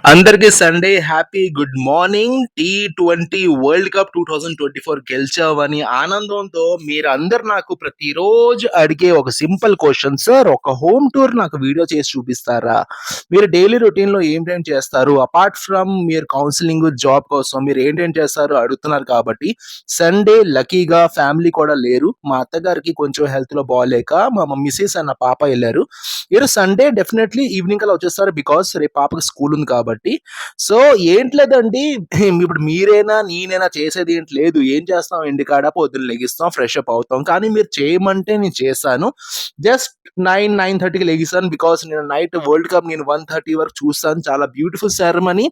అందరికీ Sunday happy good morning. T20 world cup 2024 గెలిచావని ఆనందంతో మీరందరూ నాకు ప్రతిరోజు అడిగే ఒక సింపుల్ క్వశ్చన్, సార్ ఒక హోమ్ టూర్ నాకు వీడియో చేసి చూపిస్తారా? మీరు డైలీ రొటీన్‌లో ఏమేం చేస్తారు? అపార్ట్ ఫ్రమ్ మీరు కౌన్సెలింగ్, జాబ్ కోసం మీరు ఏంటేం చేస్తారు అడుగుతున్నారు కాబట్టి, సండే లక్కీగా ఫ్యామిలీ కూడా లేరు. మా అత్తగారికి కొంచెం హెల్త్‌లో బాలేక మా మిసెస్ అండ్ నా పాప ఎళ్లారు. ఈరోజు సండే డెఫినెట్లీ ఈవినింగ్ కల్లా వచ్చేస్తారు. బికాస్ రేపు పాపకి స్కూల్ ఉంది కాబట్టి. సో ఏంటి లేదండి, ఇప్పుడు మీరైనా నేనైనా చేసేది ఏంటి లేదు. ఏం చేస్తాం, ఇంటికాడ పొద్దున్న లెగిస్తాం, ఫ్రెష్ అప్ అవుతాం. కానీ మీరు చేయమంటే నేను చేశాను. జస్ట్ 9:30కి లెగిసాను. బికాస్ నేను నైట్ వరల్డ్ కప్ నేను 1:30 వరకు చూస్తాను. చాలా beautiful ceremony.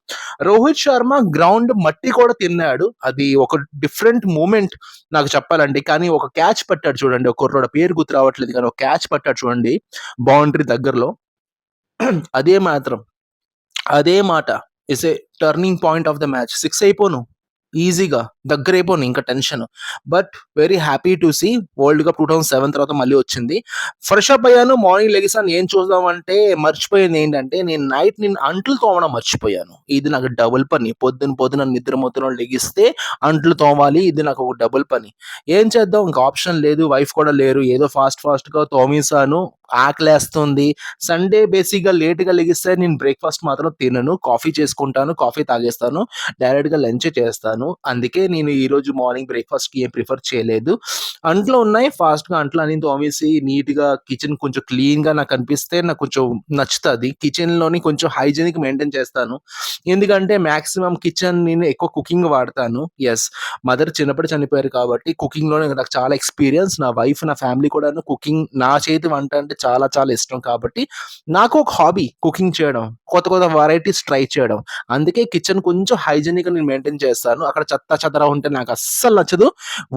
Rohit Sharma ground మట్టి కూడా తిన్నాడు. అది ఒక డిఫరెంట్ మూమెంట్ నాకు చెప్పాలండి. కానీ ఒక క్యాచ్ పట్టాడు చూడండి. ఒక కుర్రోడు పేరు గుర్తు రావట్లేదు కానీ ఒక క్యాచ్ పట్టాడు చూడండి బౌండరీ దగ్గరలో. అదే మాత్రం అదే మాట is a turning point of the match. 6 అయిపోను ఈజీగా, దగ్గరైపోను ఇంకా tension. But very happy to see world cup 2007 తర్వాత మళ్ళీ వచ్చింది. ఫ్రెష్ అప్ అయ్యాను, మార్నింగ్ లెగిసాను. ఏం చూద్దామంటే మర్చిపోయింది ఏంటంటే నేను అంట్లు తోమడం మర్చిపోయాను. ఇది నాకు డబుల్ పని. పొద్దున పొద్దున నిద్ర మొత్తం లెగిస్తే అంట్లు తోమాలి. ఇది నాకు ఒక డబుల్ పని. ఏం చేద్దాం, ఇంకా ఆప్షన్ లేదు. వైఫ్ కూడా లేరు. ఏదో ఫాస్ట్‌గా తోమేసాను. ఆకలేస్తుంది. సండే బేసిక్‌గా లేట్‌గా లెగిస్తే నేను బ్రేక్‌ఫాస్ట్ మాత్రం తినను. కాఫీ చేసుకుంటాను. కాఫీ తాగేస్తాను. డైరెక్ట్‌గా లంచే చేస్తాను. అందుకే నేను ఈరోజు మార్నింగ్ బ్రేక్‌ఫాస్ట్‌కి ఏం ప్రిఫర్ చేయలేదు. అంట్లు ఉన్నాయి. ఫాస్ట్‌గా అంట్లు అన్నీ తోమేసి నీట్‌గా కిచెన్ కొంచెం క్లీన్‌గా నాకు అనిపిస్తే నాకు కొంచెం నచ్చుతది. కిచెన్‌లోని కొంచెం హైజీనిక్ మెయింటైన్ చేస్తాను. ఎందుకంటే మాక్సిమం కిచెన్ నేను ఎక్కువ కుకింగ్ వాడతాను. యెస్. మదర్ చిన్నప్పుడు చనిపోయారు కాబట్టి కుకింగ్‌లోనే నాకు చాలా ఎక్స్‌పీరియన్స్. నా వైఫ్, నా ఫ్యామిలీ కూడాను కుకింగ్, నా చేతి వంట అంటే చాలా చాలా ఇష్టం కాబట్టి నాకు ఒక హాబీ కుకింగ్ చేయడం. కొత్త కొత్త వెరైటీస్ ట్రై చేయడం. అందుకే కిచెన్ కొంచెం హైజీనిక్‌గా నేను మెయింటైన్ చేస్తాను. అక్కడ చెత్తా చెదరా ఉంటే నాకు అస్సలు నచ్చదు.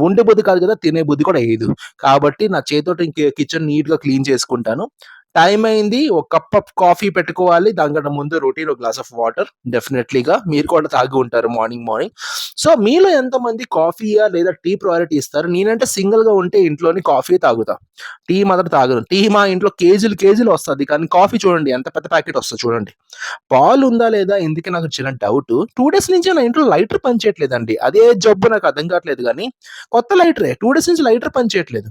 వండే బుద్ధి కాదు కదా, తినే బుద్ధి కూడా ఎయదు. కాబట్టి నా చేత్తోటి కిచెన్ నీట్‌గా క్లీన్ చేసుకుంటాను. టైం అయింది. ఒక కప్ ఆఫ్ కాఫీ పెట్టుకోవాలి. దానికన్నా ముందు రొటీన్ ఒక గ్లాస్ ఆఫ్ వాటర్ డెఫినెట్‌లీగా మీరు కూడా తాగి ఉంటారు మార్నింగ్. సో మీలో ఎంతమంది కాఫీయా లేదా టీ ప్రయారిటీ ఇస్తారు? నేనంటే సింగిల్‌గా ఉంటే ఇంట్లోని కాఫీ తాగుతా. టీ మాత్రం తాగను. టీ మా ఇంట్లో కేజీలు వస్తది. కానీ కాఫీ చూడండి ఎంత పెద్ద ప్యాకెట్ వస్తది చూడండి. పాలుందా లేదా ఇందుకే నాకు చిన్న డౌటు. 2 డేస్ నుంచి నా ఇంట్లో లైటర్ పనిచేయట్లేదండి. అదే జబ్బు నాకు అర్థం కావట్లేదు గానీ, కొత్త లైటరే. 2 డేస్ నుంచి లైటర్ పనిచేయట్లేదు.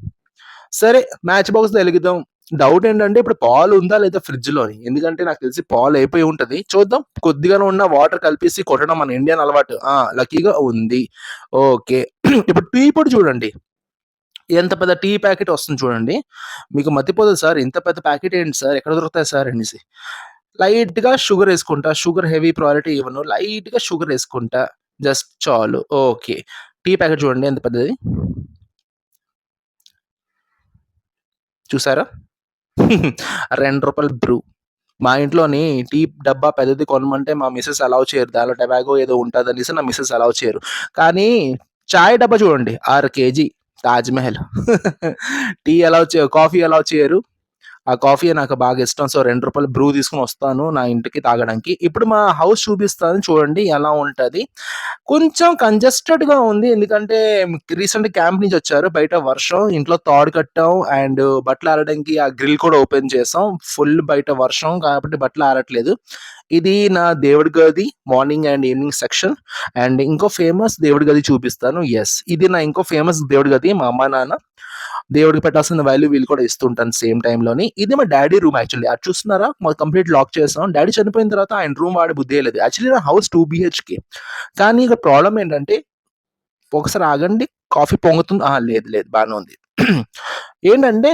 సరే, మ్యాచ్ బాక్స్‌లో ఎలిగిద్దాం. డౌట్ ఏంటంటే ఇప్పుడు పాలు ఉందా లేదా ఫ్రిడ్జ్‌లోని? ఎందుకంటే నాకు తెలిసి పాలు అయిపోయి ఉంటది. చూద్దాం. కొద్దిగానే ఉన్న వాటర్ కలిపేసి కొట్టడం మన ఇండియన్ అలవాటు. లక్కీగా ఉంది. ఓకే. ఇప్పుడు టీ పొడి చూడండి. ఎంత పెద్ద టీ ప్యాకెట్ వస్తుంది చూడండి. మీకు మతిపోతది సార్. ఇంత పెద్ద ప్యాకెట్ ఏంటి సార్? ఎక్కడ దొరుకుతాయి సార్ అనేసి. లైట్‌గా షుగర్ యేసుకుంటా. షుగర్ హెవీ ప్రయారిటీ ఇవ్వను. లైట్‌గా షుగర్ యేసుకుంటా. జస్ట్ చాలు. ఓకే. టీ ప్యాకెట్ చూడండి ఎంత పెద్దది. చూసారా? రూ. 2 బ్రూ. మా ఇంట్లోని టీ డబ్బా పెద్దది కొనమంటే మా మిసెస్ అలౌ చేయరు. దానిలో టొబాగో ఏదో ఉంటదనేసి నా మిసెస్ అలౌ చేయరు. కానీ చాయ్ డబ్బా చూడండి 6 KG Taj Mahal. Tea allow coffee allow చేయరు. ఆ కాఫీయే నాకు బాగా ఇష్టం. సో, రూ. 2 బ్రూ తీసుకొనొస్తాను నా ఇంటికి తాగడానికి. ఇప్పుడు మా హౌస్ చూపిస్తాను చూడండి ఎలా ఉంటది. కొంచెం కంజెస్టెడ్‌గా ఉంది. ఎందుకంటే రీసెంట్‌గా క్యాంప్ నుంచి వచ్చారు. బయట వర్షం. ఇంట్లో తాడు కట్టాం అండ్ బట్టలు ఆరడానికి ఆ గ్రిల్ కూడా ఓపెన్ చేసాం. ఫుల్ బయట వర్షం కాబట్టి బట్టలు ఆరట్లేదు. ఇది నా దేవుడి గది morning and evening section. And ఇంకో ఫేమస్ దేవుడి గది చూపిస్తాను. యెస్. ఇది నా ఇంకో ఫేమస్ దేవుడి గది. మా అమ్మ, నాన్న దేవుడికి పెట్టాల్సిన వాల్యూ వీళ్ళు కూడా ఇస్తుంటాను సేమ్ టైమ్‌లోని. ఇది మా డ్యాడీ రూమ్ యాక్చువల్లీ. అది చూస్తున్నారా? మాది కంప్లీట్ లాక్ చేసాం. డ్యాడీ చనిపోయిన తర్వాత ఆయన రూమ్ వాడే బుద్దే లేదు. యాక్చువల్లీ నా హౌస్ 2 బీహెచ్‌కే. కానీ ఇక్కడ ప్రాబ్లమ్ ఏంటంటే, ఒకసారి ఆగండి. కాఫీ పొంగుతుంది. లేదు లేదు బానే ఉంది. ఏంటంటే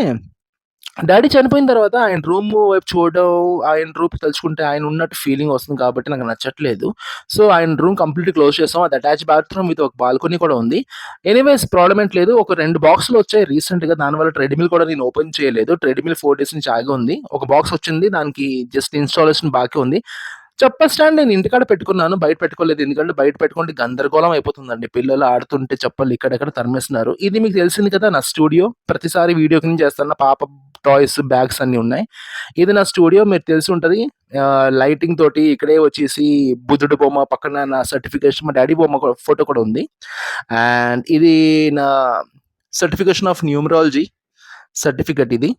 డ్యాడీ చనిపోయిన తర్వాత ఆయన రూమ్ వైపు చూడడం, ఆయన రూమ్ తలుచుకుంటే ఆయన ఉన్నట్టు ఫీలింగ్ వస్తుంది కాబట్టి నాకు నచ్చట్లేదు. సో, ఆయన రూమ్ కంప్లీట్‌గా క్లోజ్ చేసాం. అది అటాచ్డ్ బాత్రూమ్ విత్ ఒక బాల్కనీ కూడా ఉంది. ఎనీవేస్ ప్రాబ్లమ్ ఏంటి లేదు. ఒక 2 బాక్సులు వచ్చాయి రీసెంట్‌గా. దానివల్ల ట్రెడ్‌మిల్ కూడా నేను ఓపెన్ చేయలేదు. ట్రెడ్‌మిల్ 4 డేస్ నుంచి ఆగి ఉంది. ఒక బాక్స్ వచ్చింది. దానికి జస్ట్ ఇన్‌స్టాలేషన్ బాకీ ఉంది. చెప్పల్ స్టాండ్ నేను ఇంటికాడ పెట్టుకున్నాను. బయట పెట్టుకోలేదు. ఎందుకంటే బయట పెట్టుకుంటే గందరగోళం అయిపోతుందండి. పిల్లలు ఆడుతుంటే చెప్పలు ఇక్కడెక్కడ తరిమేస్తున్నారు. ఇది మీకు తెలిసింది కదా నా స్టూడియో. ప్రతిసారి వీడియో క్లీన్ చేస్తాను. నా పాప టాయ్స్, బ్యాగ్స్ అన్నీ ఉన్నాయి. ఇది నా స్టూడియో మీకు తెలిసి ఉంటది. లైటింగ్ తోటి ఇక్కడే వచ్చేసి బుద్ధుడి బొమ్మ పక్కన నా సర్టిఫికేషన్ మా డ్యాడీ బొమ్మ ఫోటో కూడా ఉంది. అండ్ ఇది నా సర్టిఫికేషన్ ఆఫ్ న్యూమరాలజీ సర్టిఫికేట్ ఇది.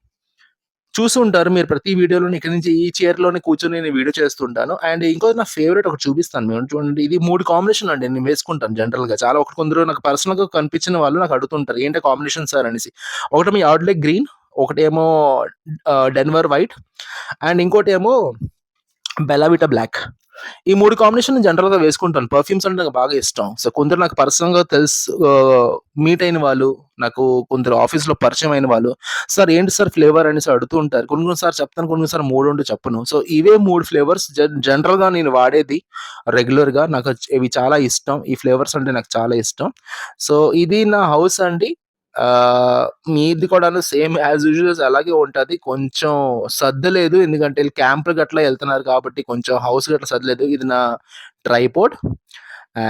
చూసుంటారు మీరు ప్రతి వీడియోలోని ఇక్కడి నుంచి ఈ చైర్‌లోనే కూర్చొని నేను వీడియో చేస్తుంటాను. అండ్ ఇంకోటి నా ఫేవరెట్ ఒకటి చూపిస్తాను మీకు చూడండి. ఇది 3 కాంబినేషన్ అండి నేను వేసుకుంటాను జనరల్‌గా. చాలా కొందరు నాకు పర్సనల్‌గా కనిపించిన వాళ్ళు నాకు అడుగుతుంటారు. ఏంటి కాంబినేషన్ సార్ అనేసి. ఒకటేమో యార్డ్లే గ్రీన్, ఒకటేమో డెన్వర్ వైట్ అండ్ ఇంకోటేమో బెల్లా విటా బ్లాక్. ఈ 3 కాంబినేషన్ జనరల్‌గా వేసుకుంటాను. పర్ఫ్యూమ్స్ అంటే నాకు బాగా ఇష్టం. సో, కొందరు నాకు పర్సనల్‌గా మీట్ అయిన వాళ్ళు, నాకు కొందరు ఆఫీస్‌లో పరిచయం అయిన వాళ్ళు, "సార్ ఏంటి సార్ ఫ్లేవర్" అనేసి అడుగుతూ ఉంటారు. కొన్ని కొన్ని సార్లు చెప్తాను, కొన్ని కొన్ని సార్లు 3 ఉంటే చెప్పను. సో, ఇవే 3 ఫ్లేవర్స్ జనరల్‌గా నేను వాడేది రెగ్యులర్‌గా. నాకు ఇవి చాలా ఇష్టం. ఈ ఫ్లేవర్స్ అంటే నాకు చాలా ఇష్టం. సో, ఇది నా హౌస్ అండి. మీది కూడాను సేమ్ యాజ్ యూజువల్ అలాగే ఉంటది. కొంచెం సర్దలేదు. ఎందుకంటే ఈళ్ళు క్యాంప్‌లు గట్లా ఎళ్తున్నారు కాబట్టి కొంచెం హౌస్ గట్లా సర్దలేదు. ఇది నా ట్రైపోడ్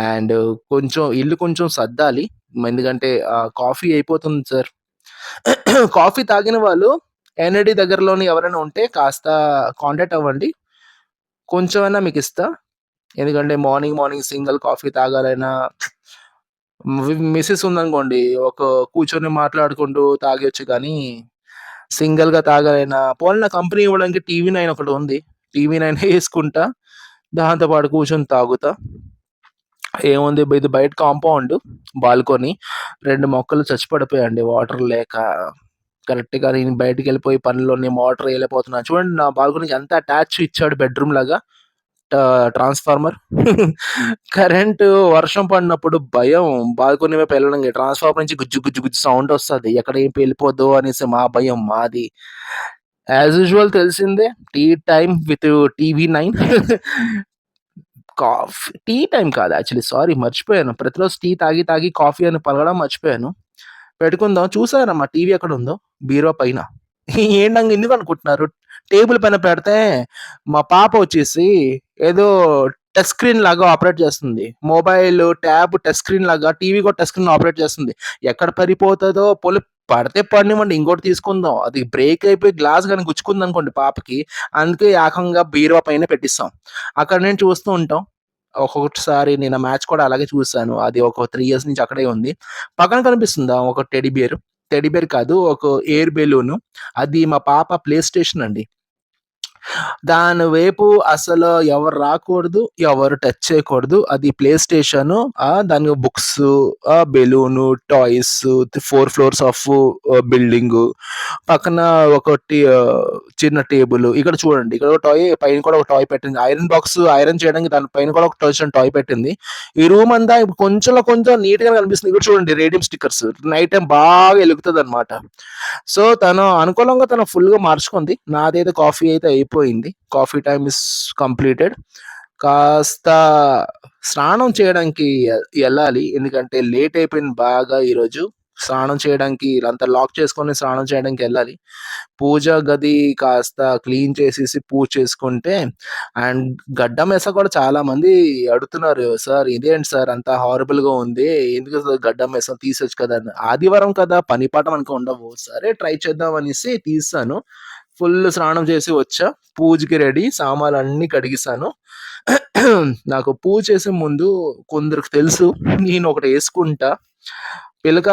అండ్ కొంచెం ఇల్లు కొంచెం సర్దాలి. ఎందుకంటే కాఫీ అయిపోతుంది సార్. కాఫీ తాగిన వాళ్ళు ఎన్‌ఐడి దగ్గరలోని ఎవరైనా ఉంటే కాస్త కాంటాక్ట్ అవ్వండి. కొంచెమైనా మీకిస్తా. ఎందుకంటే మార్నింగ్ సింగిల్ కాఫీ తాగాలైనా మిసెస్ ఉందనుకోండి, కూర్చొని మాట్లాడుకుంటూ తాగొచ్చు కానీ, సింగిల్‌గా తాగాలైనా పోన్లే కంపెనీ ఇవ్వడానికి టీవీ నైన్ ఒకటుంది. టీవీ నైన్ యేసుకుంటా, దాంతో పాటు కూర్చొని తాగుతా. ఏముంది ఇది బయట కాంపౌండ్, బాల్కనీ. 2 మొక్కలు చచ్చి పడిపోయాయండి వాటర్ లేక. కరెక్ట్‌గా నేను బయటికెళ్ళిపోయి పనిలోని మోటార్ ఎయలేకపోతున్నా. చూడండి నా బాల్కనీకి ఎంత అటాచ్ ఇచ్చాడు బెడ్‌రూమ్ లాగా. ట్రాన్స్‌ఫార్మర్. కరెంటు వర్షం పడినప్పుడు భయం. బాల్కనీ వైపు వెళ్ళడానికి ట్రాన్స్‌ఫార్మర్ నుంచి గుజ్జు గుజ్జు గుజ్జు సౌండ్ వస్తది. ఎక్కడ ఏం పేలిపోద్దో అనేసి మా భయం మాది. యాజ్ యూజువల్ తెలిసిందే tea time with TV 9. Tea time కాదు యాక్చువల్లీ సారీ మర్చిపోయాను. ప్రతిరోజు టీ తాగి తాగి కాఫీ అని పలకడం మర్చిపోయాను. పెట్టుకుందాం చూసారా మా టీవీ ఎక్కడుందో? బీరువా పైన. ఏంటండి ఎందుకనుకుంటున్నారు? టేబుల్ పైన పెడితే మా పాప వచ్చేసి ఏదో టచ్ స్క్రీన్ లాగా ఆపరేట్ చేస్తుంది. మొబైల్, ట్యాబ్ టచ్ స్క్రీన్ లాగా టీవీ కూడా టచ్ స్క్రీన్ ఆపరేట్ చేస్తుంది. ఎక్కడ పడిపోతదో పడితే పడనివ్వండి ఇంకోటి తీసుకుందాం. అది బ్రేక్ అయిపోయి గ్లాస్ గాని గుచ్చుకుందనుకోండి పాపకి, అందుకే ఏకంగా బీరువా పైన పెట్టిస్తాం. అక్కడ నుంచి చూస్తూ ఉంటాం. ఒక్కొక్కసారి నేను ఆ మ్యాచ్ కూడా అలాగే చూసాను. అది ఒక 3 ఇయర్స్ నుంచి అక్కడే ఉంది. పక్కన కనిపిస్తుందా ఒక టెడ్డీ బియర్. టెడ్డీ బియర్ కాదు ఒక ఎయిర్ బెలూను. అది మా పాప ప్లే స్టేషన్ అండి. దాని వైపు అసలు ఎవరు రాకూడదు. ఎవరు టచ్ చేయకూడదు. అది ప్లే స్టేషను. దాని books, balloon, toys, 4 floors of building. పక్కన చిన్న టేబుల్. ఇక్కడ చూడండి. ఇక్కడ ఒక టాయ్ పైన కూడా ఒక టాయ్ పెట్టింది. ఐరన్ బాక్స్ ఐరన్ చేయడానికి దాని పైన కూడా ఒక చిన్న టాయ్ పెట్టింది. ఈ రూమ్ అంతా ఇప్పుడు కొంచెంలో కొంచెం నీట్‌గా కనిపిస్తుంది. ఇక్కడ చూడండి రేడియం స్టిక్కర్స్. నైట్ టైమ్ బాగా ఎలుగుతదనమాట. సో, తను అనుకూలంగా ఫుల్‌గా మార్చుకుంది. నాదైతే కాఫీ అయితే అయిపోయింది. Coffee time is completed. కాస్త స్నానం చేయడానికి ఎళ్ళాలి. ఎందుకంటే లేట్ అయిపోయింది బాగా ఈరోజు. స్నానం చేయడానికి ఇదంతా లాక్ చేసుకొని స్నానం చేయడానికెళ్ళాలి. పూజ గది కాస్త క్లీన్ చేసేసి పూజ చేసుకుంటే అండ్ గడ్డం ఏసా కూడా చాలామంది అడుగుతున్నారు. "సార్ ఇదేంటి సార్ అంత హారబుల్‌గా ఉంది. ఎందుకు అసలు గడ్డం ఏసావు తీసేయొచ్చు కదా!" అని. ఆదివారం కదా! పని పాట మనకు ఉండవు. సరే ట్రై చేద్దాం అనేసి తీసేసాను. ఫుల్ స్నానం చేసి వచ్చా. పూజకి రెడీ. సామాన్లన్నీ కడిగేసాను. నాకు పూజ చేసే ముందు కొందరికి తెలుసు నేనొకటేసుకుంటా. పిలక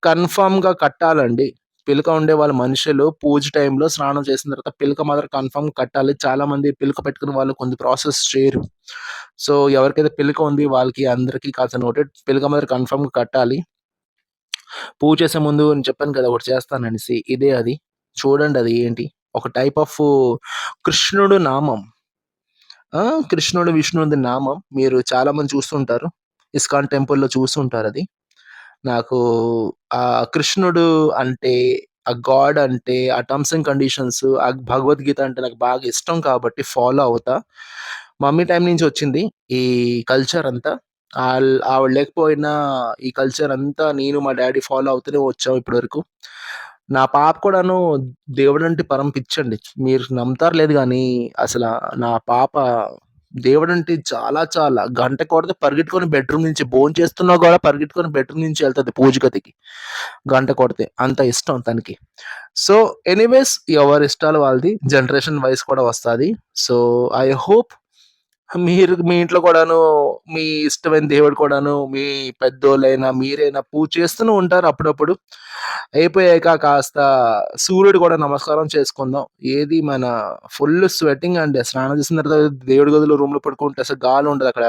కన్ఫర్మ్‌గా కట్టాలండి. పిలక ఉండేవాళ్ళు మనుషులు పూజ టైంలో స్నానం చేసిన తర్వాత పిలక మాత్రం కన్ఫర్మ్ కట్టాలి. చాలామంది పిలక పెట్టుకున్న వాళ్ళు కొన్ని ప్రాసెస్ చేయరు. సో, ఎవరికైతే పిలక ఉంది వాళ్ళకి అందరికి కాస్త నోటెడ్ పిలక మాత్రం కన్ఫర్మ్‌గా కట్టాలి. పూజ చేసే ముందు నేను చెప్పాను కదా! ఒకటి చేస్తాననేసి. ఇదే అది. చూడండి అది ఏంటి? ఒక టైప్ ఆఫ్ కృష్ణుడు నామం. ఆ! కృష్ణుడు, విష్ణువుది నామం. మీరు చాలామంది చూస్తుంటారు. ఇస్కాన్ టెంపుల్‌లో చూస్తుంటారది. నాకు కృష్ణుడు అంటే, ఆ గాడ్ అంటే, ఆ టర్మ్స్ అండ్ కండిషన్స్, ఆ భగవద్గీత అంటే నాకు బాగా ఇష్టం కాబట్టి ఫాలో అవుతా. మమ్మీ టైమ్ నుంచి వచ్చింది ఈ కల్చర్ అంతా. ఆవిడ లేకపోయినా ఈ కల్చర్ అంతా నేను, మా డ్యాడీ ఫాలో అవుతూనే వచ్చాం ఇప్పటివరకు. నా పాప కూడాను దేవుడంటే పరమ పిచ్చండి. మీరు నమ్ముతారో లేదు గానీ, అసల నా పాప దేవుడంటే చాలా చాలా గంట కొడితే పరిగెట్టుకొని బెడ్‌రూమ్ నుంచి భోంచేస్తున్నా గూడా పరిగెట్టుకొని బెడ్‌రూమ్ నుంచి ఎళ్తది పూజ గదికి. గంట కొడితే. అంత ఇష్టం తనకి. సో, ఎనీవేస్ ఎవరి ఇష్టాలు వాళ్ళది. జనరేషన్ వైస్ కూడా వస్తాది. సో, ఐ హోప్ మీ ఇంట్లో కూడాను మీ ఇష్టమైన దేవుడు కూడాను, మీ పెద్దోళ్ళైనా, మీరైనా పూజ చేస్తూనే ఉంటారు అప్పుడప్పుడు. అయిపోయాక కాస్త సూర్యుడు కూడా నమస్కారం చేసుకుందాం. ఏది మన ఫుల్ స్వెటింగ్ అండి. స్నానం చేసిన తర్వాత దేవుడి గదిలో రూమ్‌లో పడుకుంటే అసలు గాలి ఉండదక్కడ.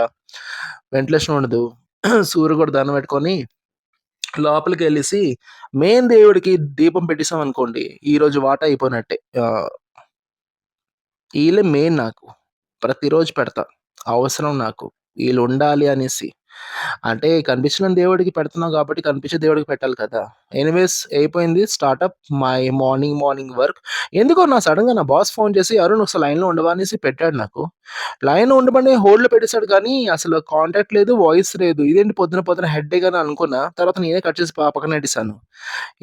వెంటిలేషన్ ఉండదు. సూర్యుడు కూడా దండం పెట్టుకొని లోపలికెళ్ళేసి మెయిన్ దేవుడికి దీపం పెట్టేసామనుకోండి, ఈరోజు వాటా అయిపోయినట్టే. ఆహ్, ఈళ్ళే మెయిన్ నాకు. ప్రతిరోజు పెడతా. అవసరం నాకు. ఈళ్ళుండాలి అనేసి. అంటే కనిపించిన దేవుడికి పెడుతున్నాం కాబట్టి కనిపించే దేవుడికి పెట్టాలి కదా! ఎనీవేస్ అయిపోయింది. Startup my morning work. ఎందుకో సడెన్‌గా నా బాస్ ఫోన్ చేసి, "అరుణ్ ఒకసారి లైన్‌లో ఉండవా?" అనేసి పెట్టాడు నాకు. లైన్‌లో ఉండమని హోల్డ్‌లో పెట్టేసాడు కానీ అసలు కాంటాక్ట్ లేదు, వాయిస్ లేదు. ఇదేంటి పొద్దున పొద్దున హెడ్‌ఏక్ అని అనుకున్నా. తర్వాత నేనే కట్ చేసి పక్కన పెట్టేసాను.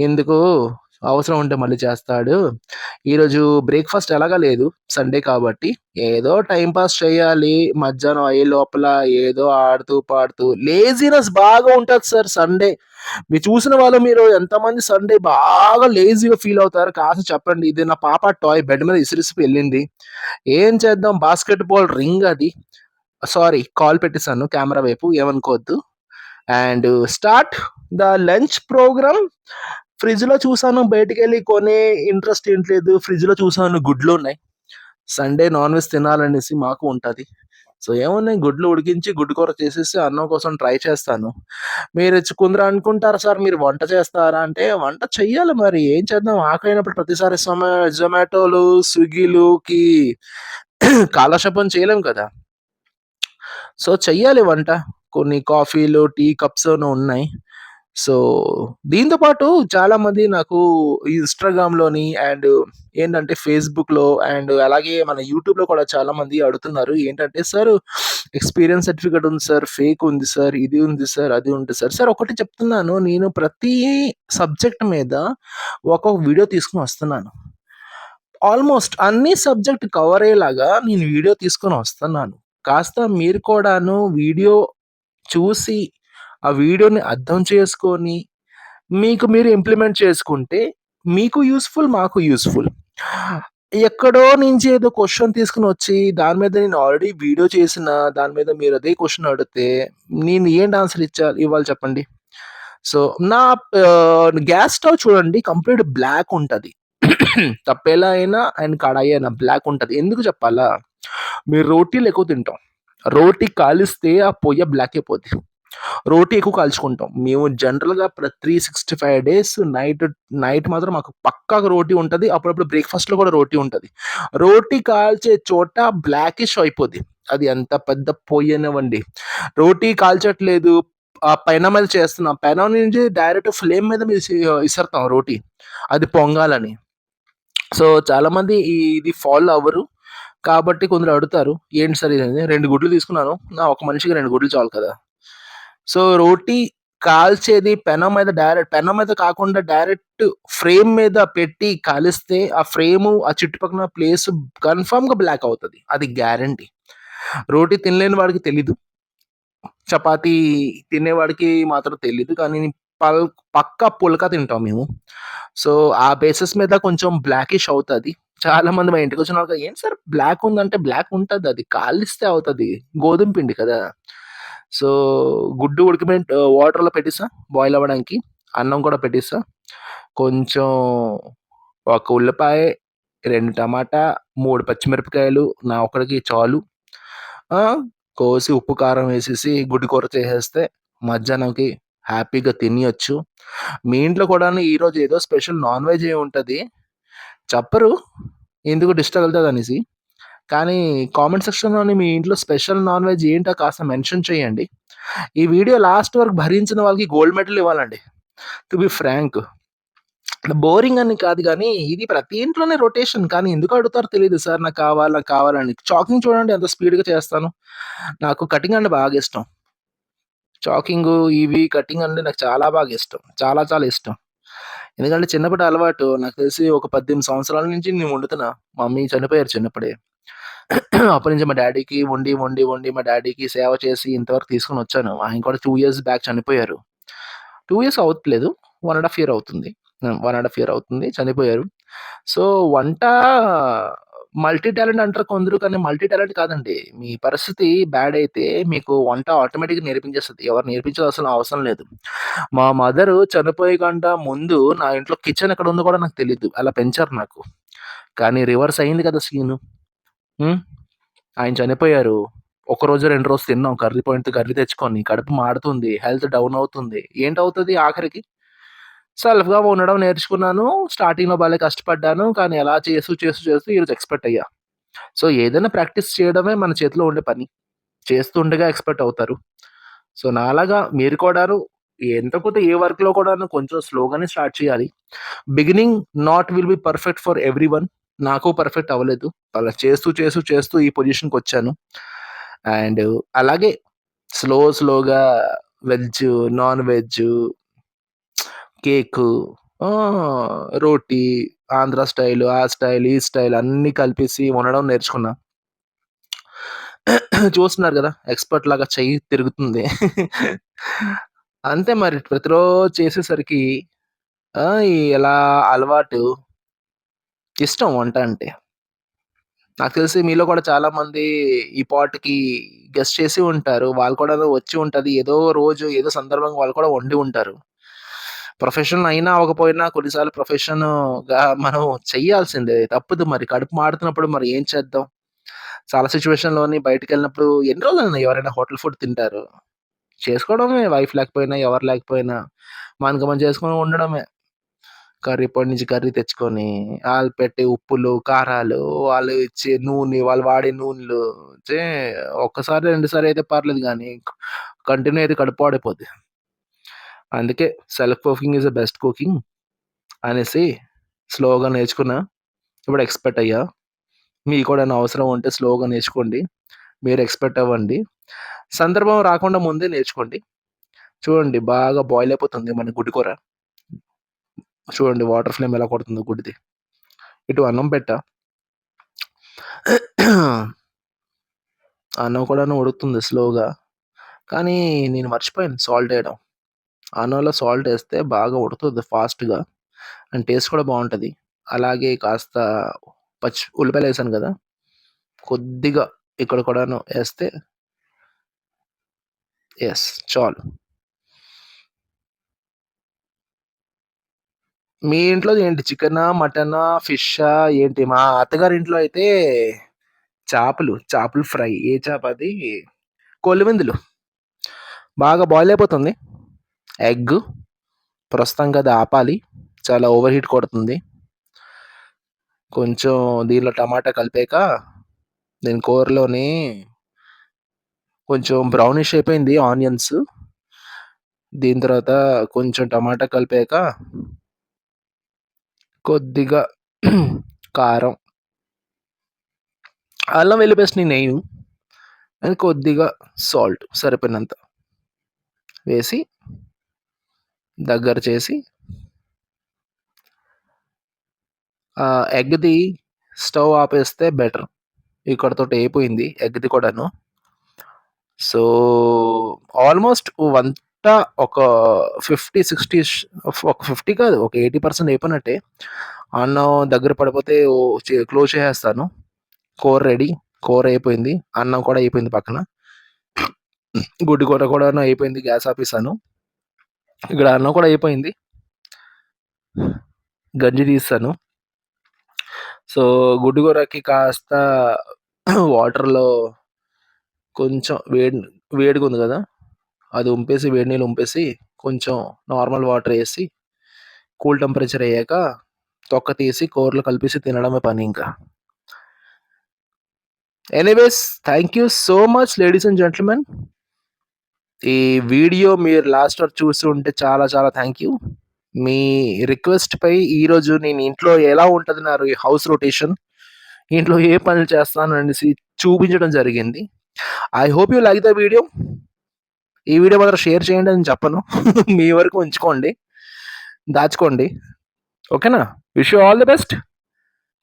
ఎందుకు అవసరం ఉంటే మళ్ళీ చేస్తాడు. ఈరోజు బ్రేక్‌ఫాస్ట్ ఎలాగా లేదు. సండే కాబట్టి ఏదో టైమ్ పాస్ చేయాలి. మధ్యాహ్నం అయ్యే లోపల ఏదో ఆడుతూ, పాడుతూ లేజీనెస్ బాగా ఉంటది సార్ సండే. చూసిన వాళ్ళు మీరు ఎంతమంది సండే బాగా లేజీగా ఫీల్ అవుతారు? కాస్త చెప్పండి. ఇది నా పాప టాయ్ బెడ్ మీద ఇసిరిసిపి ఎళ్ళింది. ఏం చేద్దాం బాస్కెట్ బాల్ రింగ్ అది. సారీ కాల్ పెట్టేసాను కెమెరా వైపు ఏమనుకోవద్దు. And start the lunch programme. ఫ్రిడ్జ్‌లో చూసాను బయటికెళ్ళి కొనే ఇంట్రెస్ట్ ఏంటి లేదు. ఫ్రిడ్జ్‌లో చూసాను గుడ్లున్నాయి. సండే నాన్ వెజ్ తినాలనేసి మాకు ఉంటది. సో, ఏమున్నాయి గుడ్లు ఉడికించి గుడ్డు కూర చేసేసి అన్నం కోసం ట్రై చేస్తాను. మీరు కొందరు అనుకుంటారు సార్ మీరు వంట చేస్తారా అంటే, వంట చెయ్యాలి మరి ఏం చేద్దాం ఆకలైనప్పుడు ప్రతిసారి జొమాటోలు, స్విగ్గీలుకి కాలక్షేపం చేయలేం కదా! సో, చెయ్యాలి వంట. కొన్ని కాఫీలు, టీ కప్స్ ఉన్నాయి. సో, దీంతో పాటు చాలామంది నాకు ఇన్‌స్టాగ్రామ్‌లోని అండ్ ఏంటంటే ఫేస్‌బుక్‌లో అండ్ అలాగే మన యూట్యూబ్‌లో కూడా చాలామంది అడుగుతున్నారు. ఏంటంటే, "సార్ ఎక్స్‌పీరియన్స్ సర్టిఫికేట్ ఉంది సార్, ఫేక్ ఉంది సార్, ఇది ఉంది సార్, అది ఉంది సార్." సార్ ఒకటి చెప్తున్నాను. నేను ప్రతి సబ్జెక్ట్ మీద ఒక్కొక్క వీడియో తీసుకొని వస్తున్నాను. ఆల్‌మోస్ట్ అన్ని సబ్జెక్ట్ కవర్ అయ్యేలాగా నేను వీడియో తీసుకొని వస్తున్నాను. కాస్త మీరు కూడాను వీడియో చూసి, ఆ వీడియోని అర్థం చేసుకొని, మీకు మీరు ఇంప్లిమెంట్ చేసుకుంటే, మీకు యూజ్‌ఫుల్, మాకు యూజ్‌ఫుల్. ఎక్కడో నుంచి ఏదో క్వెషన్ తీసుకొనొచ్చి, దాని మీద నేను ఆల్రెడీ వీడియో చేసిన, దాని మీద మీరు అదే క్వెషన్ అడిగితే, నేను ఏంటి ఆన్సర్ ఇవ్వాలి చెప్పండి? సో, నా గ్యాస్ స్టవ్ చూడండి కంప్లీట్ బ్లాక్ ఉంటది. తప్పెలా అయినా అండ్ కడాయి అయినా బ్లాక్ ఉంటది. ఎందుకు చెప్పాలా? మీరు రోటీలు ఎక్కువ తింటాం. రోటీ కాలిస్తే ఆ పొయ్య బ్లాక్ అయిపోద్ది. రోటీ ఎక్కువ కాల్చుకుంటాం. మేము జనరల్‌గా 365 డేస్ నైట్ మాత్రం మాకు పక్కాగా రోటీ ఉంటది. అప్పుడప్పుడు బ్రేక్‌ఫాస్ట్‌లో కూడా రోటీ ఉంటది. రోటీ కాల్చే చోట బ్లాకిష్ అయిపోద్ది. అది ఎంత పెద్ద పొయ్యనివ్వండి. రోటీ కాల్చట్లేదు, ఆ పెనం మీద చేస్తున్నాం. పెనం నుంచి డైరెక్ట్ ఫ్లేమ్ మీద ఇసరుతాం రోటీ. అది పొంగాలని. సో, చాలామంది ఇది ఫాలో అవ్వరు. కాబట్టి కొందరు అడుగుతారు. ఏంటి సార్ ఇదని? 2 గుడ్లు తీసుకున్నాను. ఒక మనిషికి 2 గుడ్లు చాలు కదా! సో, రోటీ కాల్చేది పెనం మీద కాకుండా డైరెక్ట్ ఫ్రేమ్ మీద పెట్టి కాలిస్తే, ఆ ఫ్రేము, ఆ చుట్టుపక్కల ప్లేసు కన్ఫర్మ్‌గా బ్లాక్ అవుతది. అది గ్యారంటీ. రోటీ తినలేని వాడికి తెలీదు. చపాతీ తినేవాడికి మాత్రం తెలీదు. కానీ పల్ పక్కా పుల్కా తింటాం మేము. సో, ఆ బేసిస్ మీద కొంచెం బ్లాకిష్ అవుతది. చాలామంది మా ఇంటికొచ్చిన వాళ్ళు "ఏంటి సార్ బ్లాక్ ఉందంటే" బ్లాక్ ఉంటదది. కాలిస్తే అవుతది. గోధుమ పిండి కదా! సో, గుడ్డు వాటర్‌లో పెట్టేసా బాయిల్ అవ్వడానికి. అన్నం కూడా పెట్టేసా. కొంచెం ఒక ఉల్లిపాయ, 2 టమాటా, 3 పచ్చిమిరపకాయలు నా ఒక్కడికి చాలు. ఆ! కోసి ఉప్పు, కారం వేసేసి గుడ్డు కూర చేసేస్తే మధ్యాహ్నంకి హ్యాపీగా తినేయొచ్చు. మీ ఇంట్లో కూడాను ఈరోజు ఏదో స్పెషల్ నాన్ వెజ్ ఉంటది. చెప్పరు. ఎందుకు దిష్టి తగులుతదనేసి. కానీ కామెంట్ సెక్షన్‌లోని మీ ఇంట్లో స్పెషల్ నాన్ వెజ్ ఏంటో కాస్త మెన్షన్ చేయండి. ఈ వీడియో లాస్ట్ వరకు భరించిన వాళ్ళకి గోల్డ్ మెడల్ ఇవ్వాలండి. To be frank. బోరింగ్ అని కాదు గానీ, ఇది ప్రతి ఇంట్లోనే రొటేషన్. కానీ ఎందుకు అడుగుతారో తెలీదు సార్ నాకు కావాలని. చాకింగ్ చూడండి ఎంత స్పీడ్‌గా చేస్తానో. నాకు కటింగ్ అంటే బాగా ఇష్టం. చాకింగు, ఇవి కటింగ్ అంటే నాకు చాలా బాగా ఇష్టం. చాలా చాలా ఇష్టం. ఎందుకంటే చిన్నప్పటి అలవాటు. నాకు తెలిసి ఒక 18 సంవత్సరాల నుంచి నేను వండుతున్నా. మా మమ్మీ చనిపోయారు చిన్నప్పుడే. అప్పటి నుంచి మా డ్యాడీకి వండి మా డ్యాడీకి సేవ చేసి ఇంతవరకు తీసుకొనొచ్చాను. ఆయన కూడా 2 ఇయర్స్ బ్యాక్ చనిపోయారు. 2 ఇయర్స్ అవ్వట్లేదు. 1 ½ ఇయర్ అవుతుంది. 1 ½ ఇయర్ అవుతుంది. చనిపోయారు. సో, వంట మల్టీ టాలెంట్ అంటారు కొందరు. కానీ మల్టీ టాలెంట్ కాదండి. మీ పరిస్థితి బ్యాడ్ అయితే మీకు వంట ఆటోమేటిక్‌గా నేర్పించేస్తది. ఎవరు నేర్పించాల్సిన అవసరం లేదు. మా మదరు చనిపోయే కంట ముందు నా ఇంట్లో కిచెన్ ఎక్కడుందో కూడా నాకు తెలీదు. అలా పెంచారు నాకు. కానీ రివర్స్ అయింది కదా సీను. హ్మ్. ఆయన చనిపోయారు. ఒకరోజు, 2 రోజులు తిన్నాం కర్రీ పాయింట్‌తో కర్రీ తెచ్చుకొని. కడుపు మాడుతుంది. హెల్త్ డౌన్ అవుతుంది. ఏంటవుతది ఆఖరికి? సెల్ఫ్‌గా వండడం నేర్చుకున్నాను. స్టార్టింగ్‌లో భలే కష్టపడ్డాను. కానీ అలా చేస్తూ ఈరోజు ఎక్స్‌పర్ట్ అయ్యా. సో, ఏదైనా ప్రాక్టీస్ చేయడమే మన చేతిలో ఉండే పని. చేస్తుండగా ఎక్స్‌పర్ట్ అవుతారు. సో, నాలాగా మీరు కూడాను ఎంతో కొంత ఏ వర్క్‌లో కూడాను కొంచెం స్లోగానే స్టార్ట్ చేయాలి. Beginning not will be perfect for everyone. నాకు పర్ఫెక్ట్ అవ్వలేదు. అలా చేస్తూ ఈ పొజిషన్‌కొచ్చాను. అండ్ అలాగే స్లోగా వెజ్, నాన్ వెజ్, కేకు, రోటీ, ఆంధ్ర స్టైలు, ఆ స్టైల్, ఈ స్టైల్ అన్నీ కలిపేసి వండడం నేర్చుకున్నా. చూస్తున్నారు గదా! ఎక్స్‌పర్ట్ లాగా చెయ్యి తిరుగుతుంది. అంతే మరి ప్రతిరోజు చేసేసరికి ఈ ఇలా అలవాటు, ఇష్టం వంట అంటే. నాకు తెలిసి మీలో కూడా చాలామంది ఈ పాట్‌కి గెస్ చేసి ఉంటారు. వాళ్ళు కూడా వచ్చి ఉంటది. ఏదో రోజు ఏదో సందర్భంగా వాళ్ళు కూడా వండి ఉంటారు. ప్రొఫెషన్ అయినా అవ్వకపోయినా కొన్నిసార్లు ప్రొఫెషన్‌గా మనం చెయ్యాల్సిందే. తప్పదు మరి. కడుపు మాడుతున్నప్పుడు మరి ఏం చేద్దాం? చాలా సిట్యుయేషన్‌లోని బయటికెళ్ళినప్పుడు ఎన్ని రోజులని ఎవరైనా హోటల్ ఫుడ్ తింటారు? చేసుకోవడమే వైఫ్ లేకపోయినా, ఎవరు లేకపోయినా మనకు మనం చేసుకొని వండడమే. కర్రీ పొడి నుంచి కర్రీ తెచ్చుకొని, ఆళ్ళు పెట్టే ఉప్పులు, కారాలు, వాళ్ళు ఇచ్చే నూనె, వాళ్ళు వాడే నూనెలు చే ఒక్కసారి, రెండుసారి అయితే పర్లేదు గానీ, కంటిన్యూ అయితే కడుపు పాడైపోద్ది. అందుకే self cooking is the best cooking అనేసి స్లోగా నేర్చుకున్నా. ఇప్పుడు ఎక్స్‌పర్ట్ అయ్యా. మీకు కూడా ఏమైనా అవసరం ఉంటే స్లోగా నేర్చుకోండి. మీరు ఎక్స్‌పర్ట్ అవ్వండి. సందర్భం రాకుండా ముందే నేర్చుకోండి. చూడండి బాగా బాయిల్ అయిపోతుంది మన గుడ్డు కూర. చూడండి వాటర్ ఫ్లేమ్ ఎలా కొడుతుందో గుడ్డిది. ఇటు అన్నం పెట్టా. అన్నం కూడాను ఉడుకుతుంది స్లోగా. కానీ నేను మర్చిపోయాను సాల్ట్ ఎయడం. అన్నంలో సాల్ట్ ఎస్తే బాగా ఉడుకుతది ఫాస్ట్‌గా. అండ్ టేస్ట్ కూడా బావుంటది. అలాగే కాస్త ఉల్లిపాయలేసాను గదా! కొద్దిగా ఇక్కడ కూడాను ఎస్తే యెస్, చాలు. మీ ఇంట్లో ఏంటి చికెనా? మటనా? ఫిషా? ఏంటి? మా అత్తగారింట్లో అయితే చేపలు ఫ్రై. ఏ చేపది? కొల్లివిందులు. బాగా బాయిల్ అయిపోతుంది. ఎగ్ ప్రస్తుతానికి అది ఆపాలి. చాలా ఓవర్ హీట్ కొడుతుంది. కొంచెం దీనిలో టమాటా కలిపాక దీని కూరలోని కొంచెం బ్రౌనిష్ అయిపోయింది ఆనియన్స్. దీని తర్వాత కొంచెం టమాటా కలిపాక కొద్దిగా కారం, అల్లం వెల్లుల్లి పేస్ట్ నేనెయను. అండ్ కొద్దిగా సాల్ట్ సరిపోయినంత వేసి దగ్గర చేసి ఎగ్‌ది స్టవ్ ఆపేస్తే బెటర్. ఇక్కడితోటి అయిపోయింది ఎగ్‌ది కూడాను. సో, ఆల్‌మోస్ట్ వంట ఒక 50, 60 ఒక 50 కాదు. ఒక 80% అయిపోయినట్టే. అన్నం దగ్గర పడిపోతే క్లోజ్ చేసేస్తాను. కూర రెడీ. కూర అయిపోయింది. అన్నం కూడా అయిపోయింది పక్కన. గుడ్డు కూర కూడాను అయిపోయింది. గ్యాస్ ఆపేసాను. ఇక్కడ అన్నం కూడా అయిపోయింది. గంజి తీసేసాను. సో, గుడ్డు కూరకి కాస్త వాటర్‌లో కొంచెం వేడిగుంది గదా! అది ఒంపేసి వేడి నీళ్ళు ఒంపేసి కొంచెం నార్మల్ వాటర్ ఏసి కూల్ టెంపరేచర్ అయ్యాక తొక్క తీసి కూరలో కలిపేసి తినడమే పని ఇంకా. Anyways thank you so much ladies and gentlemen. ఈ వీడియో మీరు లాస్ట్ వరకు చూసి ఉంటే చాలా చాలా థాంక్ యూ. మీ రిక్వెస్ట్‌పై ఈరోజు నేను ఇంట్లో ఎలా ఉంటది నా హౌస్ రొటేషన్, ఇంట్లో ఏ పనులు చేస్తాననేసి చూపించడం జరిగింది. I hope you like the video. ఈ వీడియో మాత్రం షేర్ చేయండి అని చెప్పను. మీ వరకు ఉంచుకోండి. దాచుకోండి. ఓకేనా? Wish you all the best.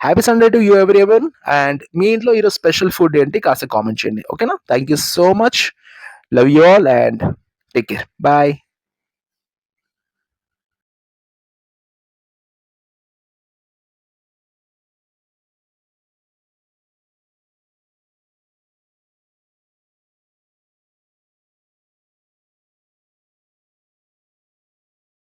Happy Sunday to you everyone. And మీ ఇంట్లో ఈరోజు స్పెషల్ ఫుడ్ ఏంటి కాస్త కామెంట్ చేయండి. ఓకేనా? Thank you so much. Love you all and take care. Bye.